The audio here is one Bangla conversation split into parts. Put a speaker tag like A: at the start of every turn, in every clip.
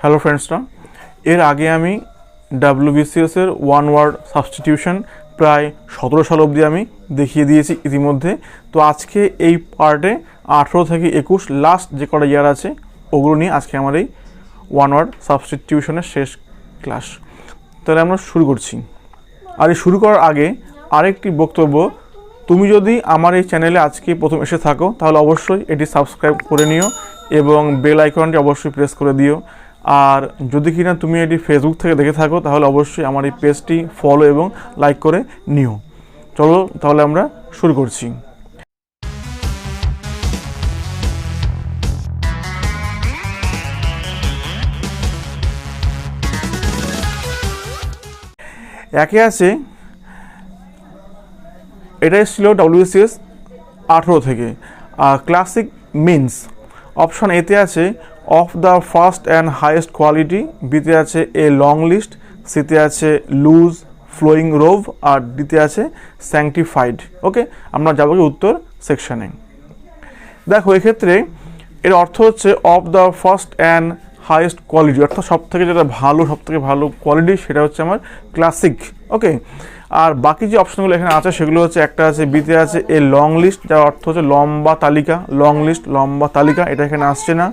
A: হ্যালো ফ্রেন্ডসরা, এর আগে আমি WBCS এর ওয়ান ওয়ার্ড সাবস্টিটিউশন প্রায় 17 সাল অবধি আমি দেখিয়ে দিয়েছি ইতিমধ্যে। তো আজকে এই পার্টে 18 থেকে 21 লাস্ট যে কটা ইয়ার আছে ওগুলো নিয়ে আজকে আমার এই ওয়ান ওয়ার্ড সাবস্টিটিউশনের শেষ ক্লাস। তাহলে আমরা শুরু করছি। আর এই শুরু করার আগে আরেকটি বক্তব্য, তুমি যদি আমার এই চ্যানেলে আজকে প্রথম এসে থাকো তাহলে অবশ্যই এটি সাবস্ক্রাইব করে নিও এবং বেল আইকনটি অবশ্যই প্রেস করে দিও। আর যদি কিনা তুমি এটি ফেসবুক থেকে দেখে থাকো তাহলে অবশ্যই আমার এই পেজটি ফলো এবং লাইক করে নিও। চলো তাহলে আমরা শুরু করছি। একে আছে, এটা ছিল WBCS 18 থেকে। ক্লাসিক মিনস অপশন এতে আছে of the first and highest quality, বিতে আছে এ লং লিস্ট, সিতে আছে লুজ ফ্লোয়িং রোভ, আর ডিতে আছে স্যাংটিফাইড। ওকে, আমরা যাবো কি উত্তর সেকশনে। দেখো এক্ষেত্রে এর অর্থ হচ্ছে of the first and highest quality, অর্থাৎ সব থেকে যেটা ভালো, সব থেকে ভালো কোয়ালিটি সেটা হচ্ছে আমার ক্লাসিক। ওকে, আর বাকি যে অপশনগুলো এখানে আছে সেগুলো হচ্ছে, একটা আছে বিতে আছে এ লং লিস্ট, যার অর্থ হচ্ছে লম্বা তালিকা, লং লিস্ট লম্বা তালিকা, এটা এখানে আসছে না।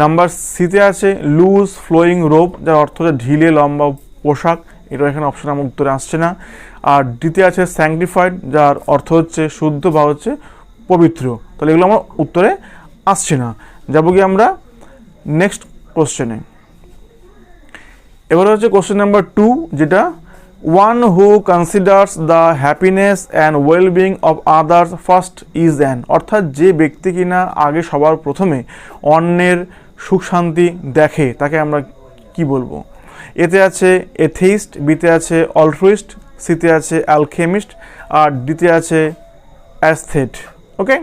A: নাম্বার সিতে আছে লুজ ফ্লোয়িং রোপ, যার অর্থ হচ্ছে ঢিলে লম্বা পোশাক, এটা এখানে অপশন আমার উত্তরে আসছে না। আর ডিতে আছে স্যাংটিফাইড, যার অর্থ হচ্ছে শুদ্ধ বা হচ্ছে পবিত্র, তাহলে এগুলো আমার উত্তরে আসছে না। যাবো কি আমরা নেক্সট কোশ্চেনে। এবারে হচ্ছে কোশ্চেন নাম্বার 2, যেটা one who considers the happiness and wellbeing of others first is an, অর্থাৎ যে ব্যক্তি কিনা আগে সবার প্রথমে অন্যের সুখ শান্তি দেখে তাকে আমরা কি বলবো? এতে আছে এথেইস্ট, বিতে আছে অল্ট্রুইস্ট, সিতে আছে অ্যালকেমিস্ট, আর ডিতে আছে অ্যাস্থেট। ওকে,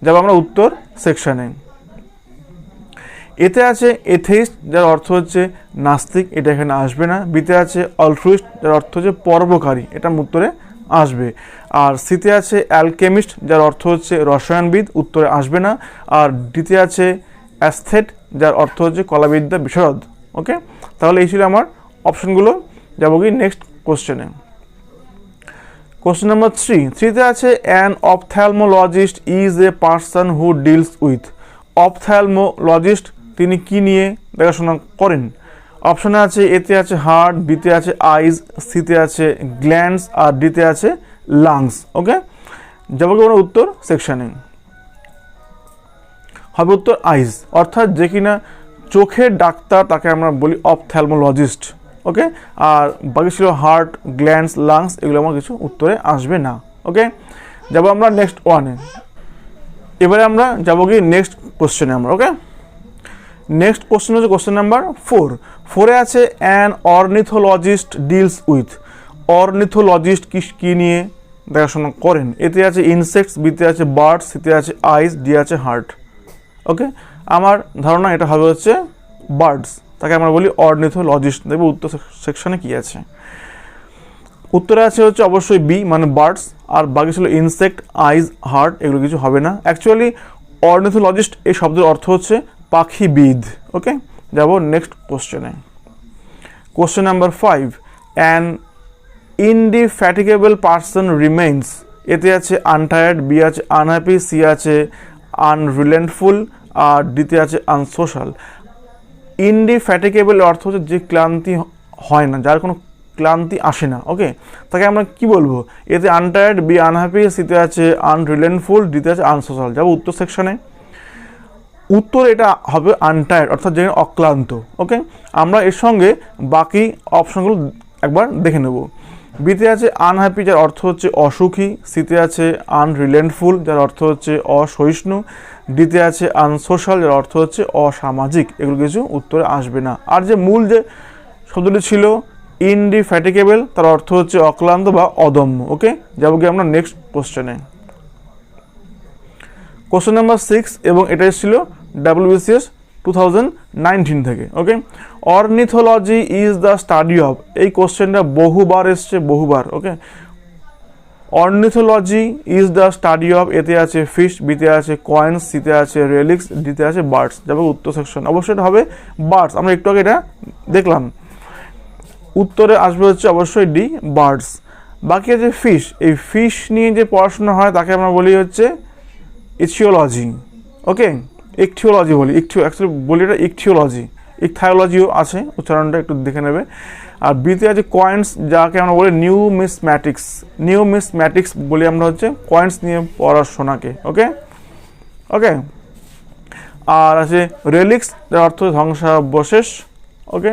A: যাব আমরা উত্তর সেকশনে। এতে আছে এথেইস্ট, যার অর্থ হচ্ছে নাস্তিক, এটা এখানে আসবে না। বিতে আছে অল্ট্রুইস্ট, যার অর্থ হচ্ছে পরোপকারী, এটা উত্তরে আসবে। আর সিতে আছে অ্যালকেমিস্ট, যার অর্থ হচ্ছে রসায়নবিদ, উত্তরে আসবে না। আর ডিতে আছে অ্যাস্থেট, যার অর্থ হচ্ছে কলাবিদ্যা বিশারদ। ওকে, তাহলে এই ছিল আমার অপশনগুলো। যাবো কি নেক্সট কোশ্চেনে। কোশ্চেন নাম্বার 3তে আছে an ophthalmologist is a person who deals with, ophthalmologist তিনি কি নিয়ে দেখাশোনা করেন? অপশনে আছে এতে আছে হার্ট, বিতে আছে আইজ, সিতে আছে গ্ল্যান্ডস, আর ডিতে আছে লাংস। ওকে, যাবো কি আমরা উত্তর সেকশনে। হবে উত্তর আইজ, অর্থাৎ যে কিনা চোখের ডাক্তার তাকে আমরা বলি অপথ্যালমোলজিস্ট। ওকে, আর বাকি ছিল হার্ট, গ্ল্যান্ডস, লাংস, এগুলো আমার কিছু উত্তরে আসবে না। ওকে, যাবো আমরা নেক্সট ওয়ানে। এবারে আমরা যাবো কি নেক্সট কোশ্চেনে আমরা। ওকে, নেক্সট কোশ্চেন হচ্ছে কোশ্চেন নাম্বার 4 আছে অ্যান অর্নিথোলজিস্ট ডিলস উইথ, অর্নিথোলজিস্ট কি নিয়ে দেখাশোনা করেন? এতে আছে ইনসেক্টস, বিতে আছে বার্ডস, সিতে আছে আইস, ডি আছে হার্ট। ওকে, আমার ধারণা এটা হবে হচ্ছে বার্ডস, তাকে আমরা বলি অর্নিথোলজিস্ট। দেখবো উত্তর সেকশনে কি আছে। উত্তরে আছে হচ্ছে অবশ্যই বি, মানে বার্ডস, আর বাকি ছিল ইনসেক্ট, আইজ, হার্ট, এগুলো কিছু হবে না। অ্যাকচুয়ালি অর্নিথোলজিস্ট এই শব্দের অর্থ হচ্ছে পাখিবিদ। ওকে, যাব নেক্সট কোশ্চেনে। Question number 5, an indefatigable person remains, এতে আছে আনটায়ার্ড, বি আছে আনহ্যাপি, সি আছে আনরিলেন্টফুল, আর ডিতে আছে আনসোশ্যাল। ইনডিফ্যাটিগেবল অর্থ হচ্ছে যে ক্লান্তি হয় না, যার কোনো ক্লান্তি আসে না। ওকে, তাকে আমরা কি বলবো? এতে আনটায়ার্ড, বি আনহ্যাপি, সিতে আছে আনরিলেন্টফুল, ডিতে আছে আনসোশ্যাল। যাবো উত্তর সেকশনে। উত্তর এটা হবে আনটায়ার্ড, অর্থাৎ যে অক্লান্ত। ওকে, আমরা এর সঙ্গে বাকি অপশনগুলো একবার দেখে নেব। বিতে আছে আনহ্যাপি, যার অর্থ হচ্ছে অসুখী, সিতে আছে আনরিলেন্টফুল, যার অর্থ হচ্ছে অসহিষ্ণু, ডিতে আছে আনসোশ্যাল, যার অর্থ হচ্ছে অসামাজিক, এগুলো কিছু উত্তরে আসবে না। আর যে মূল যে শব্দটি ছিল ইনডিফ্যাটিগেবল, তার অর্থ হচ্ছে অক্লান্ত বা অদম্য। ওকে, যাবো কি আমরা নেক্সট কোশ্চেনে। কোশ্চেন নাম্বার 6, এবং এটা ছিল WBCS 2019 থেকে। Okay, ornithology is the study of, এই কোশ্চেনটা বহুবার এসছে, বহুবার। Okay, ornithology is the study of, এতে আছে ফিশ, বিতে আছে কয়েন্স, সিতে আছে রেলিক্স, ডিতে আছে বার্ডস। যাবে উত্তর সেকশন, অবশ্যই এটা হবে বার্ডস। আমরা একটু আগে এটা দেখলাম, উত্তরে আসবে হচ্ছে অবশ্যই ডি, বার্ডস। বাকি আছে ফিশ। এই ফিশ নিয়ে যে পড়াশোনা হয় তাকে আমরা বলি হচ্ছে ইথিওলজি। ওকে, ইকথিওলজি বলি, অ্যাকচুয়ালি বলি এটা ইকথিওলজি, ইকথায়োলজিও আছে, উচ্চারণটা একটু দেখে নেবে। আর বিতে আছে কয়েন্স, যাকে আমরা বলি নিউমিসম্যাটিক্স। নিউমিসম্যাটিক্স বলি আমরা হচ্ছে কয়েন্স নিয়ে পড়াশোনাকে। ওকে ওকে। আর আছে রেলিক্স, যার অর্থ ধ্বংসাবশেষ। ওকে,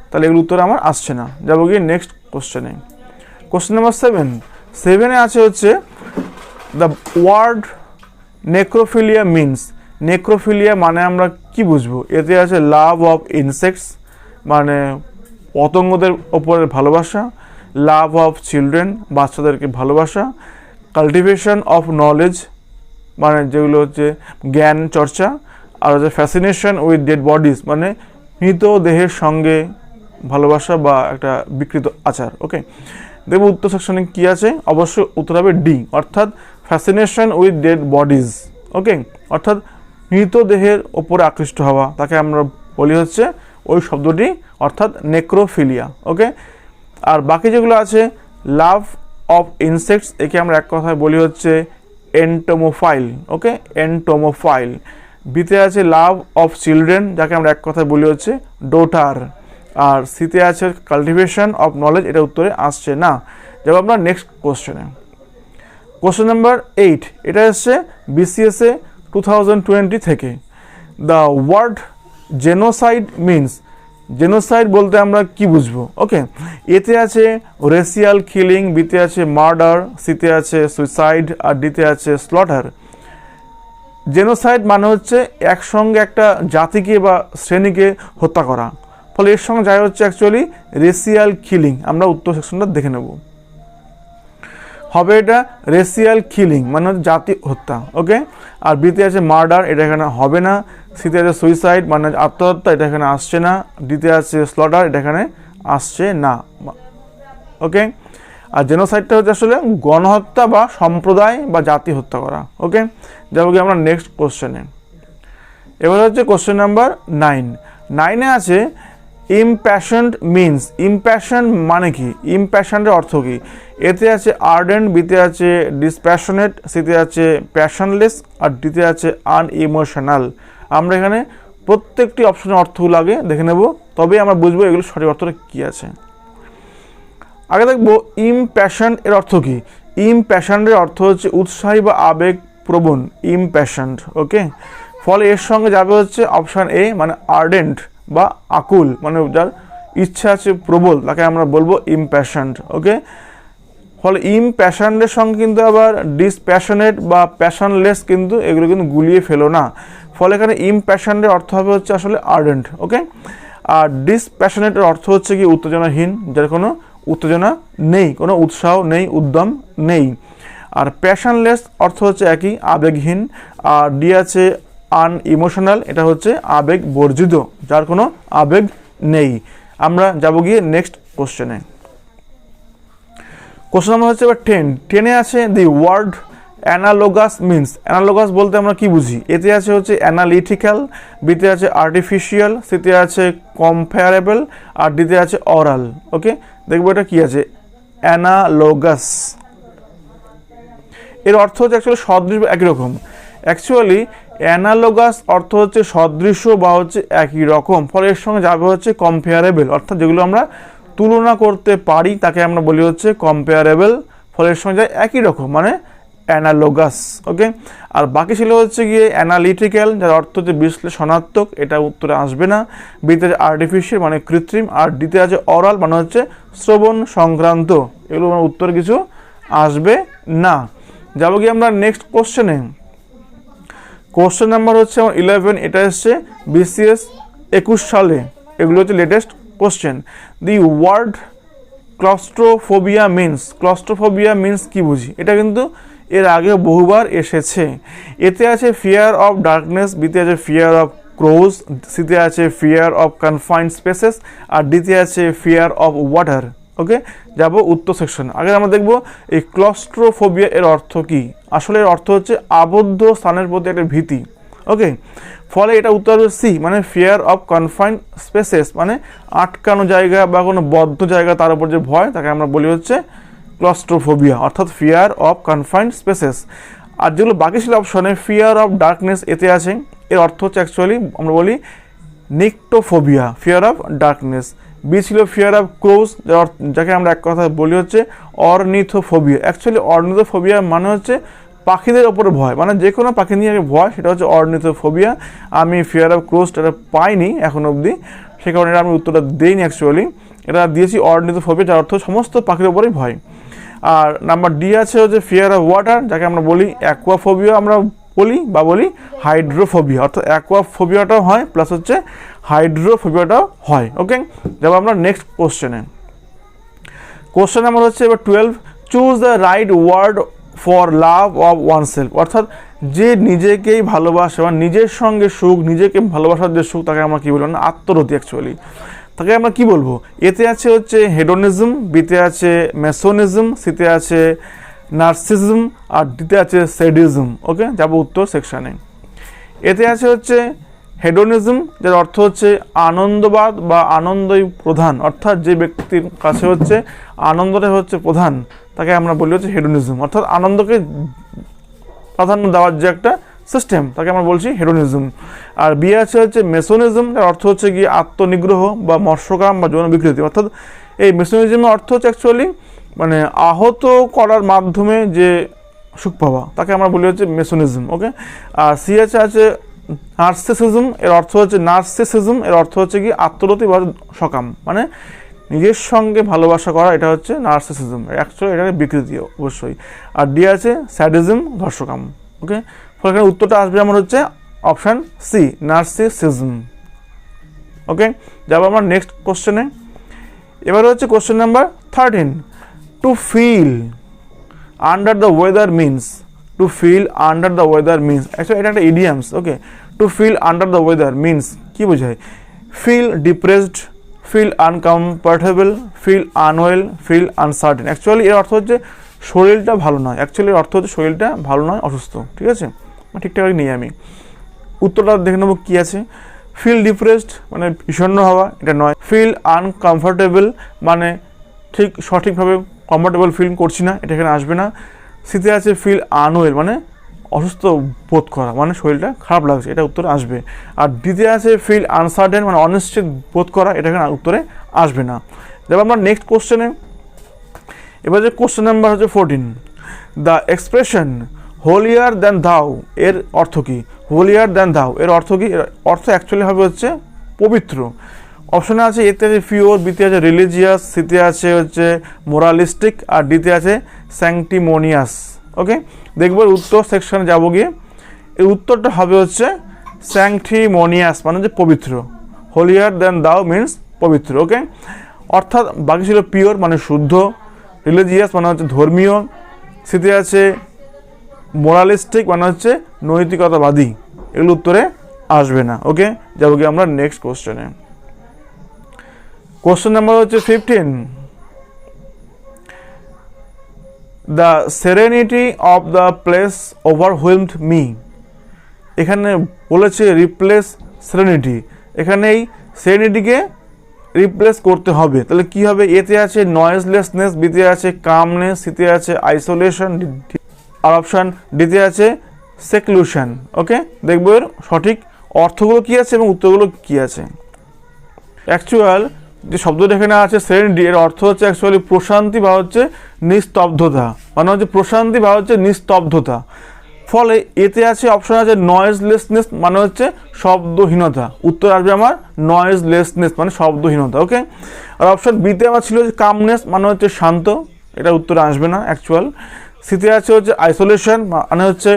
A: তাহলে এগুলো উত্তরে আমার আসছে না। যাবো গিয়ে নেক্সট কোশ্চেনে। Question number 7। 7-এ আছে হচ্ছে the word necrophilia means. Necrophilia মানে আমরা কি বুঝবো? এতে আছে লাভ অফ ইনসেক্টস, মানে পতঙ্গদের ওপরে ভালোবাসা, লাভ অফ চিলড্রেন, বাচ্চাদেরকে ভালোবাসা, কাল্টিভেশন অফ নলেজ, মানে যেগুলো হচ্ছে জ্ঞান চর্চা, আর হচ্ছে ফ্যাসিনেশন উইথ ডেড বডিজ, মানে মৃত দেহের সঙ্গে ভালোবাসা বা একটা বিকৃত আচার। ওকে, দেখবো উত্তর সেকশনে কি আছে, অবশ্যই উত্তর হবে ডি, অর্থাৎ ফ্যাসিনেশন উইথ ডেড বডিজ। ওকে, অর্থাৎ মৃতদেহের ওপরে আকৃষ্ট হওয়া, তাকে আমরা বলি হচ্ছে ওই শব্দটি, অর্থাৎ নেক্রোফিলিয়া। ওকে, আর বাকি যেগুলো আছে লাভ অফ ইনসেক্টস, একে আমরা এক কথায় বলি হচ্ছে এন্টোমোফাইল। ওকে, এন্টোমোফাইল। বিতে আছে লাভ অফ চিলড্রেন, যাকে আমরা এক কথায় বলি হচ্ছে ডোটার। আর সিতে আছে কাল্টিভেশন অফ নলেজ, এটা উত্তরে আসছে না। যাব আমরা নেক্সট কোশ্চেনে। কোশ্চেন নাম্বার 8, এটা এসছে BCS-এ 2020 থেকে। The word genocide means, genocide বলতে আমরা কি বুঝবো? ওকে, এতে আছে রেসিয়াল কিলিং, বিতে আছে মার্ডার, সিতে আছে সুইসাইড, আর ডিতে আছে স্লটার। জেনোসাইড মানে হচ্ছে একসঙ্গে একটা জাতিকে বা শ্রেণীকে হত্যা করা, ফলে এর সঙ্গে যায় হচ্ছে অ্যাকচুয়ালি রেসিয়াল কিলিং। আমরা উত্তর সেকশনটা দেখে নেব, হবে এটা রেসিয়াল কিলিং মানে জাতি হত্যা। ওকে, আর বিতে আছে মার্ডার, এটা এখানে হবে না। সিতে আছে সুইসাইড মানে আত্মহত্যা, এটা এখানে আসছে না। ডিতে আছে স্লটার, এটা এখানে আসছে না। ওকে, আর জেনোসাইডটা হচ্ছে আসলে গণহত্যা বা সম্প্রদায় বা জাতি হত্যা করা। ওকে, যাবো কি আমরা নেক্সট কোশ্চেনে। এবার হচ্ছে কোশ্চেন নাম্বার 9। 9-এ আছে ইমপ্যাশনড মিনস। ইমপ্যাশন মানে কি? ইমপ্যাশনের অর্থ কি? এতে আছে আর্ডেন্ট, বিতে আছে ডিসপ্যাশনেট, সিতে আছে প্যাশনলেস, আর ডিতে আছে আনইমোশনাল। আমরা এখানে প্রত্যেকটি অপশনের অর্থগুলো আগে দেখে নেব, তবেই আমরা বুঝবো এগুলো সঠিক অর্থটা কী আছে। আগে দেখবো ইমপ্যাশন এর অর্থ কি। ইমপ্যাশনের অর্থ হচ্ছে উৎসাহী বা আবেগ প্রবণ, ইমপ্যাশনড। ওকে, ফলে এর সঙ্গে যাবে হচ্ছে অপশান এ, মানে আর্ডেন্ট বা আকুল, মানে যার ইচ্ছা আছে প্রবল, তাকে আমরা বলবো ইমপ্যাশনড। ওকে, ফলে ইমপ্যাশনের সঙ্গে কিন্তু আবার ডিসপ্যাশনেট বা প্যাশনলেস কিন্তু এগুলো কিন্তু গুলিয়ে ফেলো না, ফলে এখানে ইমপ্যাশনের অর্থ হবে হচ্ছে আসলে আর্ডেন্ট। ওকে, আর ডিসপ্যাশনেটের অর্থ হচ্ছে কি উত্তেজনাহীন, যার কোনো উত্তেজনা নেই, কোনো উৎসাহ নেই, উদ্যম নেই। আর প্যাশনলেস অর্থ হচ্ছে একই, আবেগহীন। আর ডি আছে আনইমোশনাল, এটা হচ্ছে আবেগ বর্জিত, যার কোনো আবেগ নেই। আমরা যাব গিয়ে নেক্সট কোশ্চেনে। কোশ্চেন নাম্বার হচ্ছে এবার 10। 10-এ আছে the word analogous means. Analogous বলতে আমরা কি বুঝি? এতে আছে হচ্ছে অ্যানালিটিক্যাল, বিতে আছে আর্টিফিশিয়াল, সিতে আছে কম্পেয়ারেবল, আর ডিতে আছে অরাল। ওকে, দেখবো এটা কি আছে, অ্যানালোগাস। এর অর্থ হচ্ছে অ্যাকচুয়ালি সদৃশ, একই রকম। অ্যাকচুয়ালি অ্যানালোগাস অর্থ হচ্ছে সদৃশ্য বা হচ্ছে একই রকম, ফলে এর সঙ্গে যাবে হচ্ছে কম্পেয়ারেবল, অর্থাৎ যেগুলো আমরা তুলনা করতে পারি তাকে আমরা বলি হচ্ছে কম্পেয়ারেবল, ফলে এর সঙ্গে যায় একই রকম, মানে অ্যানালোগাস। ওকে, আর বাকি ছিল হচ্ছে গিয়ে অ্যানালিটিক্যাল, যার অর্থ হচ্ছে বিশ্লেষণাত্মক, এটা উত্তরে আসবে না। বিতে আছে আর্টিফিশিয়াল মানে কৃত্রিম, আর ডিতে আছে অরাল মানে হচ্ছে শ্রবণ সংক্রান্ত, এগুলো মানে উত্তর কিছু আসবে না। যাবো কি আমরা নেক্সট কোশ্চেনে। কোশ্চেন নাম্বার হচ্ছে 11, এটা এসছে BCS 21 সালে, এগুলো হচ্ছে latest question. The word claustrophobia means. Claustrophobia means কি বুঝি? এটা কিন্তু এর আগে বহুবার এসেছে। এতে আছে ফিয়ার অফ ডার্কনেস, বিতে আছে ফিয়ার অফ ক্রোজ, সিতে আছে ফিয়ার অফ কনফাইন্ড স্পেসেস, আর ডিতে আছে ফিয়ার অফ ওয়াটার। ওকে, যাব উত্তর সেকশন। আগে আমরা দেখব এই ক্লস্ট্রোফোবিয়া এর অর্থ কি। আসলে এর অর্থ হচ্ছে আবদ্ধ স্থানের প্রতি একটা ভীতি। ওকে, ফলে এটা উত্তর হবে সি, মানে ফিয়ার অফ কনফাইন্ড স্পেসেস, মানে আটকানো জায়গা বা কোনো বদ্ধ জায়গা তার উপর যে ভয়, তাকে আমরা বলি হচ্ছে ক্লস্ট্রোফোবিয়া, অর্থাৎ ফিয়ার অফ কনফাইন্ড স্পেসেস। আর যেগুলো বাকি ছিল অপশনে, ফিয়ার অফ ডার্কনেস এতে আছে, এর অর্থ হচ্ছে অ্যাকচুয়ালি আমরা বলি nyctophobia, fear of darkness. B ছিল ফিয়ার অফ ক্রোজ, যাকে আমরা এক কথা বলি হচ্ছে অর্নিথোফোবিয়া। অ্যাকচুয়ালি অর্নিথোফোবিয়া মানে হচ্ছে পাখিদের ওপরে ভয়, মানে যে কোনো পাখি নিয়ে ভয়, সেটা হচ্ছে অর্নিথোফোবিয়া। আমি ফিয়ার অফ ক্রোজটা পাইনি এখন অবধি, সে কারণে আমি উত্তরটা দিইনি অ্যাকচুয়ালি, এটা দিয়েছি অর্নিথোফোবিয়া, যার অর্থ সমস্ত পাখির ওপরেই ভয়। আর নাম্বার ডি আছে হচ্ছে ফিয়ার অফ ওয়াটার, যাকে আমরা বলি অ্যাকোয়াফোবিয়া আমরা বলি হাইড্রোফোবিয়া, অর্থাৎ অ্যাকোয়াফোবিয়াটাও হয় প্লাস হচ্ছে হাইড্রোফোবিয়াটাও হয়। ওকে, যাব আমরা নেক্সট কোশ্চেনে। কোশ্চেন নাম্বার হচ্ছে এবার 12, choose the right word for love of oneself, অর্থাৎ যে নিজেকেই ভালোবাসে বা নিজের সঙ্গে সুখ, নিজেকে ভালোবাসার যে সুখ, তাকে আমরা কী বলবো না, আত্মরতি অ্যাকচুয়ালি। তাকে আমরা কি বলবো? এতে আছে হচ্ছে হেডোনিজম, বিতে আছে মেসোনিজম, সিতে আছে নার্সিজম, আর ডিতে আছে সেডিজম। ওকে, যাব উত্তর সেকশানে। এতে আছে হচ্ছে হেডোনিজম, যার অর্থ হচ্ছে আনন্দবাদ বা আনন্দই প্রধান, অর্থাৎ যে ব্যক্তির কাছে হচ্ছে আনন্দটাই হচ্ছে প্রধান, তাকে আমরা বলি হচ্ছে হেডোনিজম, অর্থাৎ আনন্দকে প্রাধান্য দেওয়ার যে একটা সিস্টেম, তাকে আমরা বলছি হেডোনিজম। আর বি আছে হচ্ছে মেসোনিজম, যার অর্থ হচ্ছে কি আত্মনিগ্রহ বা মৎস্যকাম বা যৌন বিকৃতি, অর্থাৎ এই মেসোনিজমের অর্থ হচ্ছে অ্যাকচুয়ালি মানে আহত করার মাধ্যমে যে সুখ পাওয়া, তাকে আমরা বলি হচ্ছে মেসোনিজম। ওকে, আর সি আছে নার্সিসিজম, এর অর্থ হচ্ছে কি আত্মরতি বা সকাম, মানে নিজের সঙ্গে ভালোবাসা করা, এটা হচ্ছে নার্সিসিজম, অ্যাকচুয়ালি এটা বিকৃতি অবশ্যই। আর ডি আছে স্যাডিজম, ধর্ষকাম। ওকে, ফলে এখানে উত্তরটা আসবে আমার হচ্ছে অপশান সি, নার্সিসিজম। ওকে, যাব আমরা নেক্সট কোশ্চেনে। এবার হচ্ছে question number 13, to feel under the weather means, to feel under the weather means, actually এটা একটা idioms. Okay, to feel under the weather means কি বোঝায়? Feel depressed, feel uncomfortable, feel unwell, feel uncertain. Actually এর অর্থ হচ্ছে শরীরটা ভালো নয়, অ্যাকচুয়ালি এর অর্থ হচ্ছে শরীরটা ভালো নয়, অসুস্থ। ঠিক আছে, ঠিকঠাক নেই আমি। উত্তরটা দেখে নেবো কী আছে। ফিল ডিপ্রেসড মানে বিষণ্ণ হওয়া, এটা নয়। ফিল আনকমফর্টেবল মানে ঠিক সঠিকভাবে কমফর্টেবল ফিল করছি না, এটা এখানে আসবে না। সিতে আছে ফিল আনওয়েল মানে অসুস্থ বোধ করা, মানে শরীরটা খারাপ লাগছে, এটা উত্তরে আসবে। আর ডিতে আছে ফিল আনসার্টেন মানে অনিশ্চিত বোধ করা, এটা এখানে উত্তরে আসবে না। এবার আমরা নেক্সট কোশ্চেনে। এবার যে কোশ্চেন নাম্বার হচ্ছে 14, দ্য এক্সপ্রেশন হোলিয়ার দ্যান দাও এর অর্থ কী? হোলিয়ার দ্যান দাও এর অর্থ কী? এর অর্থ অ্যাকচুয়ালি হবে হচ্ছে পবিত্র। অপশনে আছে এতে আছে পিওর, বিতে আছে রিলিজিয়াস, সিতে আছে হচ্ছে মোরালিস্টিক, আর ডিতে আছে স্যাংটিমোনিয়াস। ওকে, দেখব উত্তর সেকশনে যাব গিয়ে, এই উত্তরটা হবে হচ্ছে স্যাংটিমোনিয়াস মানে হচ্ছে পবিত্র। হোলিয়ার দ্যান দাও মিনস পবিত্র। ওকে, অর্থাৎ বাকি ছিল পিওর মানে শুদ্ধ, রিলিজিয়াস মানে হচ্ছে ধর্মীয়, সিতে আছে মোরালিস্টিক মানে হচ্ছে নৈতিকতাবাদী, এগুলো উত্তরে আসবে না। ওকে, যাবো গিয়ে আমরা নেক্সট কোশ্চেনে। কোশ্চেন নাম্বার হচ্ছে 15, the serenity of the place overwhelmed me. এখানে বলেছে রিপ্লেস সেরেনিটি, এখানে এই সেরেনিটিকে রিপ্লেস করতে হবে, তাহলে কি হবে? এতে আছে নয়েজলেসনেস, বিতে আছে কামনেস, সিতে আছে আইসোলেশন, আর অপশান ডিতে আছে সেক্লুশন। ওকে, দেখবো এর সঠিক অর্থগুলো কী আছে এবং উত্তরগুলো কী আছে। অ্যাকচুয়াল যে শব্দটা এখানে আছে সেরেনিটি, এর অর্থ হচ্ছে অ্যাকচুয়ালি প্রশান্তি বা হচ্ছে নিস্তব্ধতা, মানে হচ্ছে প্রশান্তি বা হচ্ছে নিস্তব্ধতা। ফলে এতে আছে অপশন আছে নয়েজলেসনেস মানে হচ্ছে শব্দহীনতা, উত্তর আসবে আমার নয়েজলেসনেস মানে শব্দহীনতা। ওকে, আর অপশন বিতে আমার ছিল যে কামনেস মানে হচ্ছে শান্ত, এটা উত্তরে আসবে না অ্যাকচুয়াল। সিতে আছে হচ্ছে আইসোলেশন মানে হচ্ছে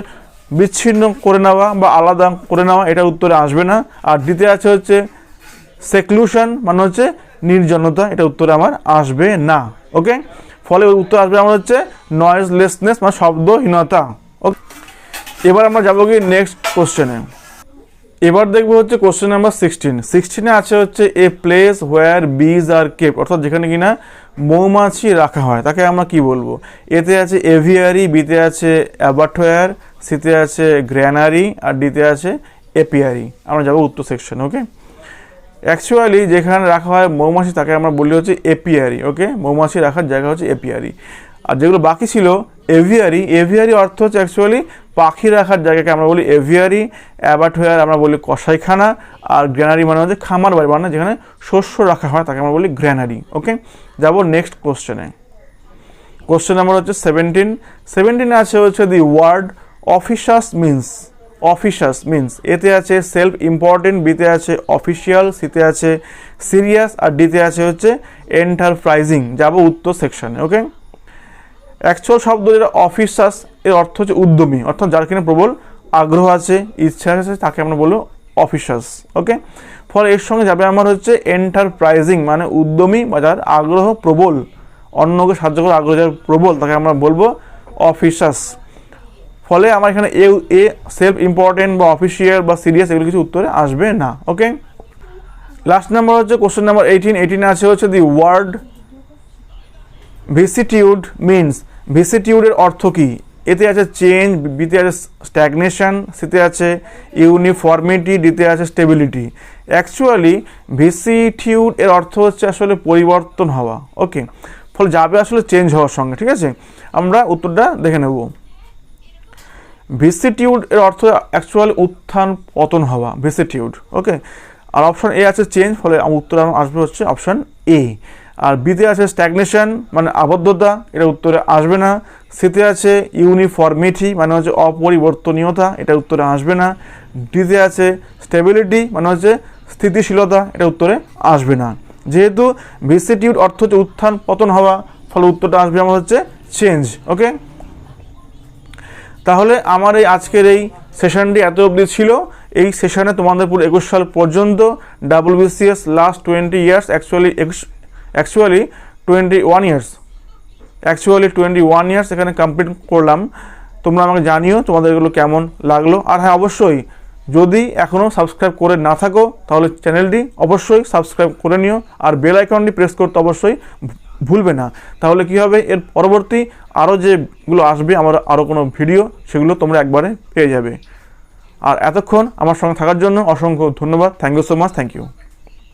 A: বিচ্ছিন্ন করে নেওয়া বা আলাদা করে নেওয়া, এটা উত্তরে আসবে না। আর ডিতে আছে হচ্ছে সেক্লুশন মানে হচ্ছে নির্জনতা, এটা উত্তরে আমার আসবে না। ওকে, ফলে উত্তর আসবে আমার হচ্ছে নয়েজলেসনেস মানে শব্দহীনতা। ওকে, এবার আমরা যাবো কি নেক্সট কোশ্চেনে। এবার দেখবো হচ্ছে কোশ্চেন নাম্বার 16। 16-এ আছে হচ্ছে এ প্লেস হোয়ার বিজ আর কেপ, অর্থাৎ যেখানে কিনা মৌমাছি রাখা হয় তাকে আমরা কি বলবো? এতে আছে এভিয়ারি, বিতে আছে অ্যাবাটোয়ার, সিতে আছে গ্র্যানারি, আর ডিতে আছে এপিয়ারি। আমরা যাবো উত্তর সেকশন। ওকে, অ্যাকচুয়ালি যেখানে রাখা হয় মৌমাছি তাকে আমরা বলি হচ্ছে এপিয়ারি। ওকে, মৌমাছি রাখার জায়গা হচ্ছে এপিয়ারি। আর যেগুলো বাকি ছিল এভিয়ারি, এভিয়ারি অর্থ হচ্ছে অ্যাকচুয়ালি পাখি রাখার জায়গাকে আমরা বলি এভিয়ারি, অ্যাবাটোয়ার আমরা বলি কসাইখানা, আর গ্র্যানারি মানে হচ্ছে খামার বাড়ি, মানে যেখানে শস্য রাখা হয় তাকে আমরা বলি গ্র্যানারি। ওকে, যাব নেক্সট কোশ্চেনে। কোশ্চেন নাম্বার হচ্ছে 17 আছে হচ্ছে দি ওয়ার্ড অফিসাস মিন্স। অফিসাস মিন্স এতে আছে সেলফ ইম্পর্টেন্ট, বিতে আছে অফিসিয়াল, সিতে আছে সিরিয়াস, আর ডিতে আছে হচ্ছে এন্টারপ্রাইজিং। যাব উত্তর সেকশনে। ওকে, অ্যাকচুয়াল শব্দ যেটা অফিসাস এর অর্থ হচ্ছে উদ্যমী, অর্থাৎ যার কিনা প্রবল আগ্রহ আছে, ইচ্ছা আছে, তাকে আমরা বলবো অফিসাস। ওকে, ফলে এর সঙ্গে যাবে আমার হচ্ছে এন্টারপ্রাইজিং, মানে উদ্যমী বা যার আগ্রহ প্রবল, অন্যকে সাহায্য করার আগ্রহ যার প্রবল, তাকে আমরা বলবো অফিসাস। ফলে আমার এখানে এ সেলফ ইম্পর্টেন্ট বা অফিসিয়াল বা সিরিয়াস এগুলো কিছু উত্তরে আসবে না। ওকে, লাস্ট নাম্বার হচ্ছে কোশ্চেন নাম্বার 18 আছে হচ্ছে দি ওয়ার্ড ভিসিটিউড মিন্স। ভিসিটিউডের অর্থ কি? এতে আছে চেঞ্জ, বিতে আছে স্ট্যাগনেশন, সিতে আছে ইউনিফর্মিটি, ডিতে আছে স্টেবিলিটি। অ্যাকচুয়ালি ভিসিটিউড এর অর্থ হচ্ছে আসলে পরিবর্তন হওয়া। ওকে, ফলে যাবে আসলে চেঞ্জ হওয়ার সঙ্গে। ঠিক আছে, আমরা উত্তরটা দেখে নেব। ভিসিটিউড এর অর্থ অ্যাকচুয়ালি উত্থান পতন হওয়া, ভিসিটিউড। ওকে, আর অপশন এ আছে চেঞ্জ, ফলে উত্তর আসবে হচ্ছে অপশন এ। আর বিতে আছে স্ট্যাগনেশন মানে আবদ্ধতা, এটা উত্তরে আসবে না। সিতে আছে ইউনিফর্মিটি মানে হচ্ছে অপরিবর্তনীয়তা, এটা উত্তরে আসবে না। ডিতে আছে স্টেবিলিটি মানে হচ্ছে স্থিতিশীলতা, এটা উত্তরে আসবে না। যেহেতু ভিসিটিউড অর্থ হচ্ছে উত্থান পতন হওয়া, ফলে উত্তরটা আসবে আমার হচ্ছে চেঞ্জ। ওকে, তাহলে আমার এই আজকের এই সেশনটি এত অবধি ছিল। এই সেশনে তোমাদের পুরো 21 সাল পর্যন্ত WBCS last 20 years, actually 21 years এখানে কমপ্লিট করলাম। তোমরা আমাকে জানিও তোমাদের এগুলো কেমন লাগলো। আর হ্যাঁ, অবশ্যই যদি এখনও সাবস্ক্রাইব করে না থাকো তাহলে চ্যানেলটি অবশ্যই সাবস্ক্রাইব করে নিও, আর বেল আইকনটি প্রেস করতে অবশ্যই ভুলবে না। তাহলে কি হবে, এর পরবর্তী আরও যেগুলো আসবে আমার আরও কোনো ভিডিও, সেগুলো তোমরা একবারে পেয়ে যাবে। আর এতক্ষণ আমার সঙ্গে থাকার জন্য অসংখ্য ধন্যবাদ। Thank you so much. Thank you.